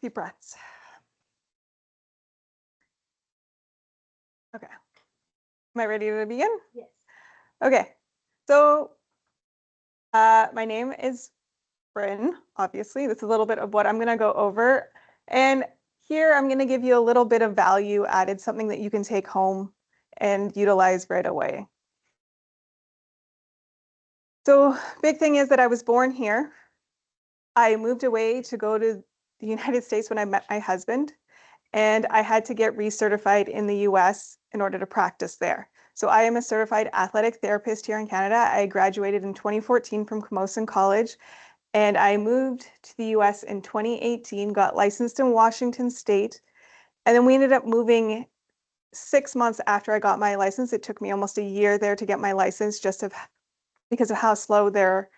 Deep breaths. Okay. Am I ready to begin? Yes. Okay. So my name is Bryn, obviously. This is a little bit of what I'm going to go over. And here I'm going to give you a little bit of value added, something that you can take home and utilize right away. So big thing is that I was born here. I moved away to go to the United States when I met my husband, and I had to get recertified in the US in order to practice there. So I am a certified athletic therapist here in Canada. I graduated in 2014 from Camosun College, and I moved to the US in 2018, got licensed in Washington State, and then we ended up moving 6 months after I got my license. It took me almost a year there to get my license because of how slow their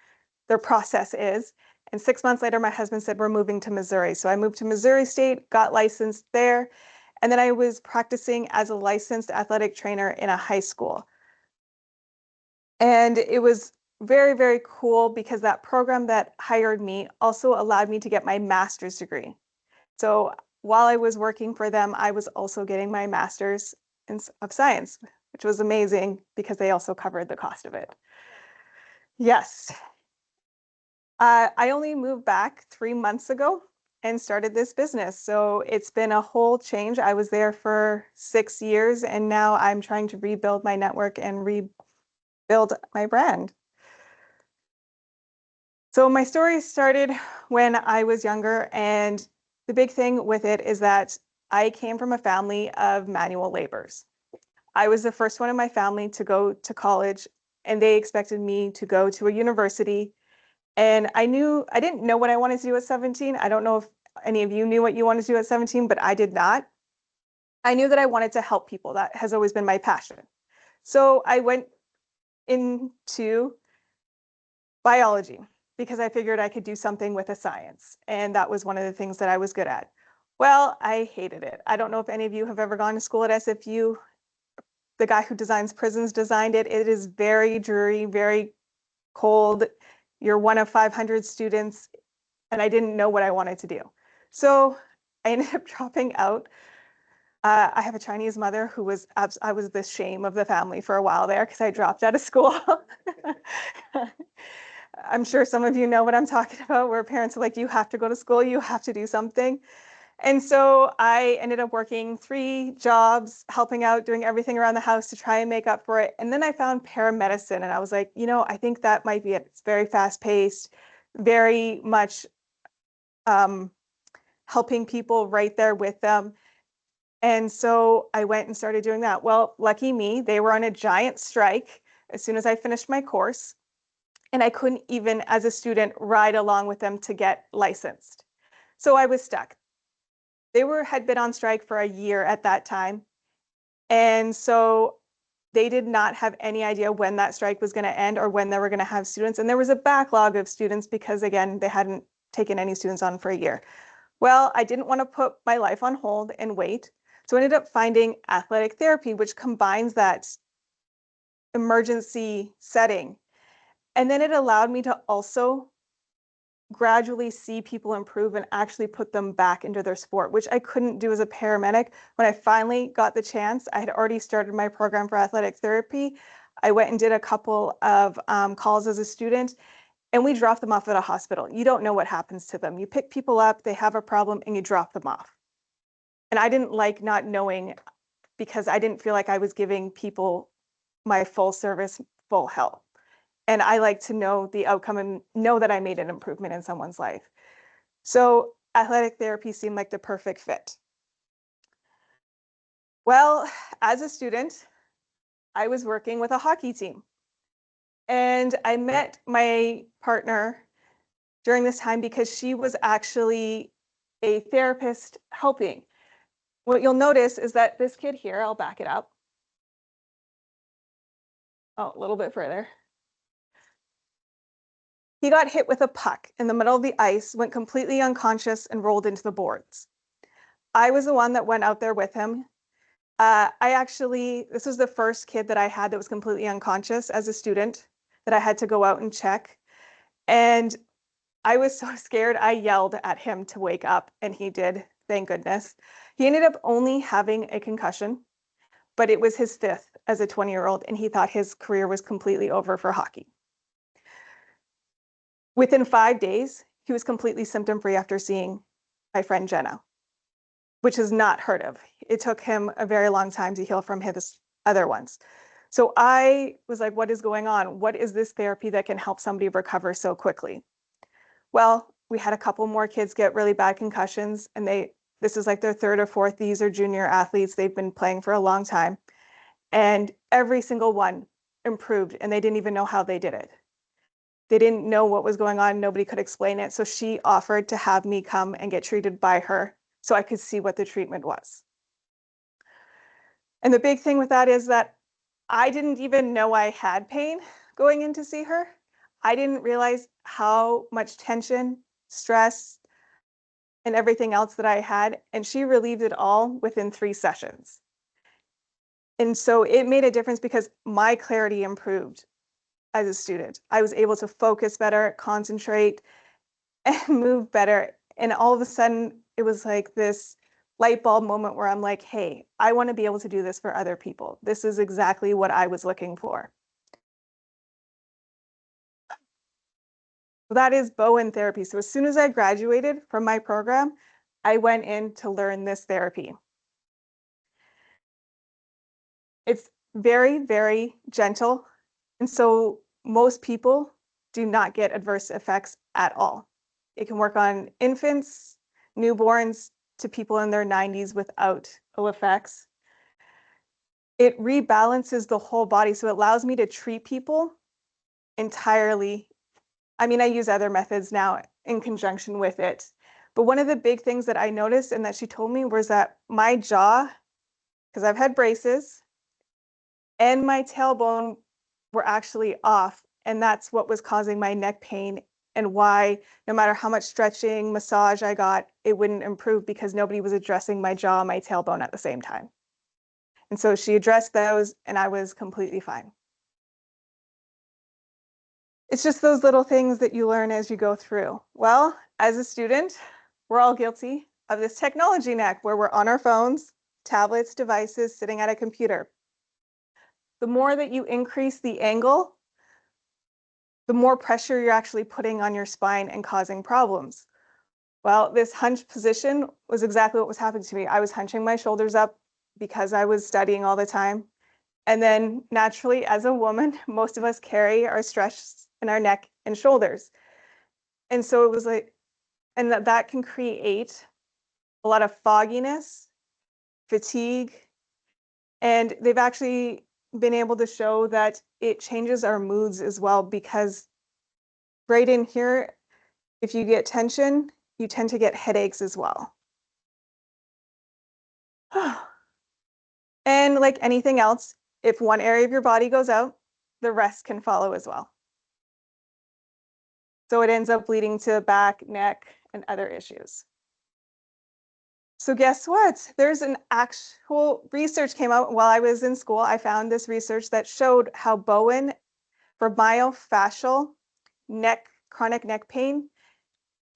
process is. And 6 months later, my husband said, we're moving to Missouri. So I moved to Missouri State, got licensed there. And then I was practicing as a licensed athletic trainer in a high school. And it was very, very cool because that program that hired me also allowed me to get my master's degree. So while I was working for them, I was also getting my master's of science, which was amazing because they also covered the cost of it. Yes. I only moved back 3 months ago and started this business. So it's been a whole change. I was there for 6 years, and now I'm trying to rebuild my network and rebuild my brand. So my story started when I was younger, and the big thing with it is that I came from a family of manual laborers. I was the first one in my family to go to college, and they expected me to go to a university. And I didn't know what I wanted to do at 17. I don't know if any of you knew what you wanted to do at 17, but I did not. I knew that I wanted to help people. That has always been my passion. So I went into biology because I figured I could do something with a science. And that was one of the things that I was good at. Well, I hated it. I don't know if any of you have ever gone to school at SFU. The guy who designs prisons designed it. It is very dreary, very cold. You're one of 500 students, and I didn't know what I wanted to do. So I ended up dropping out. I have a Chinese mother who I was the shame of the family for a while there because I dropped out of school. I'm sure some of you know what I'm talking about, where parents are like, you have to go to school, you have to do something. And so I ended up working 3 jobs, helping out, doing everything around the house to try and make up for it. And then I found paramedicine, and I was like, I think that might be it. It's very fast paced, very much helping people right there with them. And so I went and started doing that. Well, lucky me, they were on a giant strike as soon as I finished my course. And I couldn't even, as a student, ride along with them to get licensed. So I was stuck. They had been on strike for a year at that time. And so they did not have any idea when that strike was going to end or when they were going to have students. And there was a backlog of students because, again, they hadn't taken any students on for a year. Well, I didn't want to put my life on hold and wait. So I ended up finding athletic therapy, which combines that emergency setting. And then it allowed me to also gradually see people improve and actually put them back into their sport, which I couldn't do as a paramedic. When I finally got the chance, I had already started my program for athletic therapy. I went and did a couple of calls as a student, and we dropped them off at a hospital. You don't know what happens to them. You pick people up, they have a problem, and you drop them off. And I didn't like not knowing because I didn't feel like I was giving people my full service, full help. And I like to know the outcome and know that I made an improvement in someone's life. So athletic therapy seemed like the perfect fit. Well, as a student, I was working with a hockey team. And I met my partner during this time because she was actually a therapist helping. What you'll notice is that this kid here, I'll back it up. Oh, a little bit further. He got hit with a puck in the middle of the ice, went completely unconscious, and rolled into the boards. I was the one that went out there with him. This was the first kid that I had that was completely unconscious as a student that I had to go out and check. And I was so scared. I yelled at him to wake up, and he did, thank goodness. He ended up only having a concussion, but it was his fifth as a 20-year-old, and he thought his career was completely over for hockey. Within 5 days, he was completely symptom-free after seeing my friend Jenna, which is not heard of. It took him a very long time to heal from his other ones. So I was like, what is going on? What is this therapy that can help somebody recover so quickly? Well, we had a couple more kids get really bad concussions, and this is like their third or fourth. These are junior athletes. They've been playing for a long time. And every single one improved, and they didn't even know how they did it. They didn't know what was going on. Nobody could explain it. So she offered to have me come and get treated by her so I could see what the treatment was. And the big thing with that is that I didn't even know I had pain going in to see her. I didn't realize how much tension, stress, and everything else that I had. And she relieved it all within 3 sessions. And so it made a difference because my clarity improved as a student. I was able to focus better, concentrate, and move better. And all of a sudden, it was like this light bulb moment where I'm like, hey, I want to be able to do this for other people. This is exactly what I was looking for. So that is Bowen therapy. So as soon as I graduated from my program, I went in to learn this therapy. It's very, very gentle. And so most people do not get adverse effects at all. It can work on infants, newborns, to people in their 90s without ill effects. It rebalances the whole body, so it allows me to treat people entirely. I mean, I use other methods now in conjunction with it. But one of the big things that I noticed and that she told me was that my jaw, because I've had braces, and my tailbone were actually off. And that's what was causing my neck pain and why no matter how much stretching, massage I got, it wouldn't improve because nobody was addressing my jaw and my tailbone at the same time. And so she addressed those and I was completely fine. It's just those little things that you learn as you go through. Well, as a student, we're all guilty of this technology neck where we're on our phones, tablets, devices, sitting at a computer. The more that you increase the angle, the more pressure you're actually putting on your spine and causing problems. Well, this hunch position was exactly what was happening to me. I was hunching my shoulders up because I was studying all the time. And then naturally, as a woman, most of us carry our stress in our neck and shoulders. And so it was like, and that can create a lot of fogginess, fatigue, and they've actually been able to show that it changes our moods as well because right in here, if you get tension, you tend to get headaches as well. And like anything else, if one area of your body goes out, the rest can follow as well. So it ends up leading to back, neck, and other issues. So guess what? There's an actual research came out while I was in school. I found this research that showed how Bowen for myofascial chronic neck pain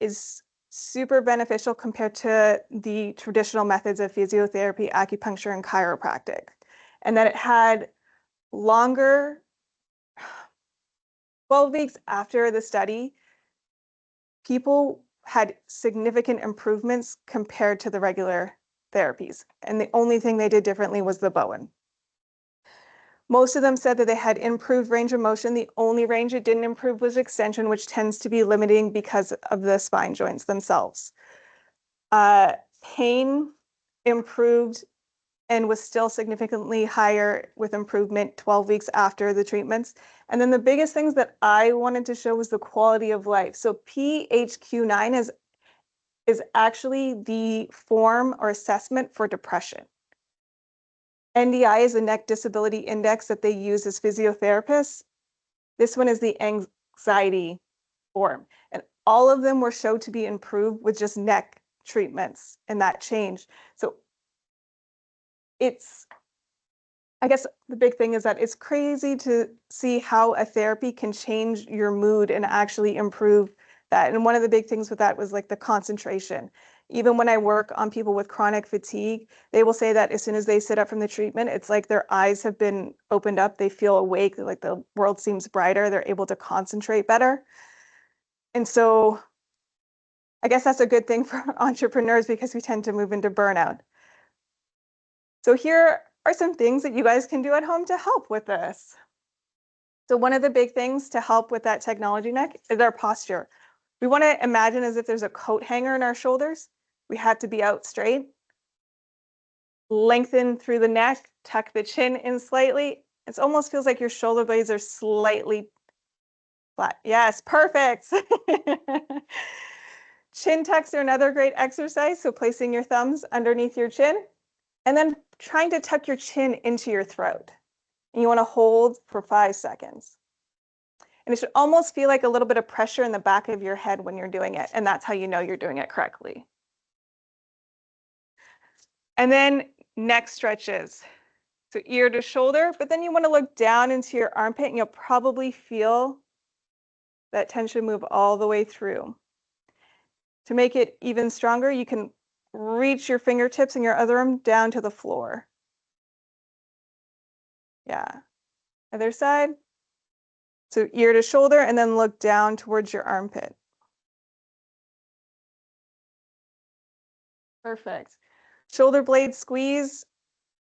is super beneficial compared to the traditional methods of physiotherapy, acupuncture, and chiropractic. And that it had longer, 12 weeks after the study, people had significant improvements compared to the regular therapies. And the only thing they did differently was the Bowen. Most of them said that they had improved range of motion. The only range it didn't improve was extension, which tends to be limiting because of the spine joints themselves. Pain improved and was still significantly higher with improvement 12 weeks after the treatments. And then the biggest things that I wanted to show was the quality of life. So PHQ-9 is actually the form or assessment for depression. NDI is a neck disability index that they use as physiotherapists. This one is the anxiety form. And all of them were shown to be improved with just neck treatments and that change. So I guess the big thing is that it's crazy to see how a therapy can change your mood and actually improve that. And one of the big things with that was like the concentration. Even when I work on people with chronic fatigue, they will say that as soon as they sit up from the treatment, it's like their eyes have been opened up. They feel awake, like the world seems brighter. They're able to concentrate better. And so I guess that's a good thing for entrepreneurs because we tend to move into burnout. So here are some things that you guys can do at home to help with this. So one of the big things to help with that technology neck is our posture. We want to imagine as if there's a coat hanger in our shoulders. We have to be out straight. Lengthen through the neck, tuck the chin in slightly. It almost feels like your shoulder blades are slightly flat. Yes, perfect. Chin tucks are another great exercise. So placing your thumbs underneath your chin and then trying to tuck your chin into your throat. And you want to hold for 5 seconds. And it should almost feel like a little bit of pressure in the back of your head when you're doing it. And that's how you know you're doing it correctly. And then neck stretches. So ear to shoulder, but then you want to look down into your armpit and you'll probably feel that tension move all the way through. To make it even stronger, you can reach your fingertips and your other arm down to the floor. Yeah. Other side. So ear to shoulder and then look down towards your armpit. Perfect. Shoulder blade squeeze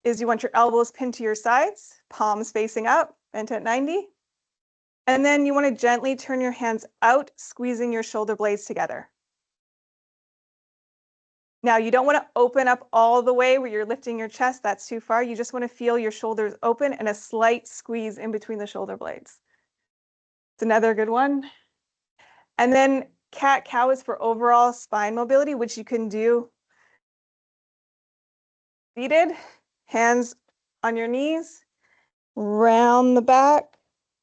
is you want your elbows pinned to your sides, palms facing up, bent at 90. And then you want to gently turn your hands out, squeezing your shoulder blades together. Now, you don't want to open up all the way where you're lifting your chest. That's too far. You just want to feel your shoulders open and a slight squeeze in between the shoulder blades. It's another good one. And then cat-cow is for overall spine mobility, which you can do seated, hands on your knees, round the back,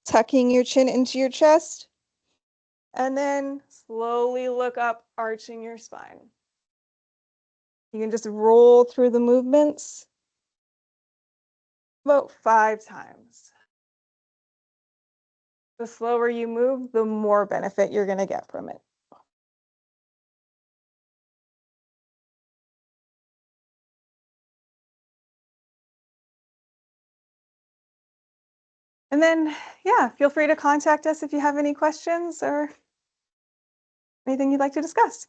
tucking your chin into your chest, and then slowly look up, arching your spine. You can just roll through the movements about 5 times. The slower you move, the more benefit you're going to get from it. And then, yeah, feel free to contact us if you have any questions or anything you'd like to discuss.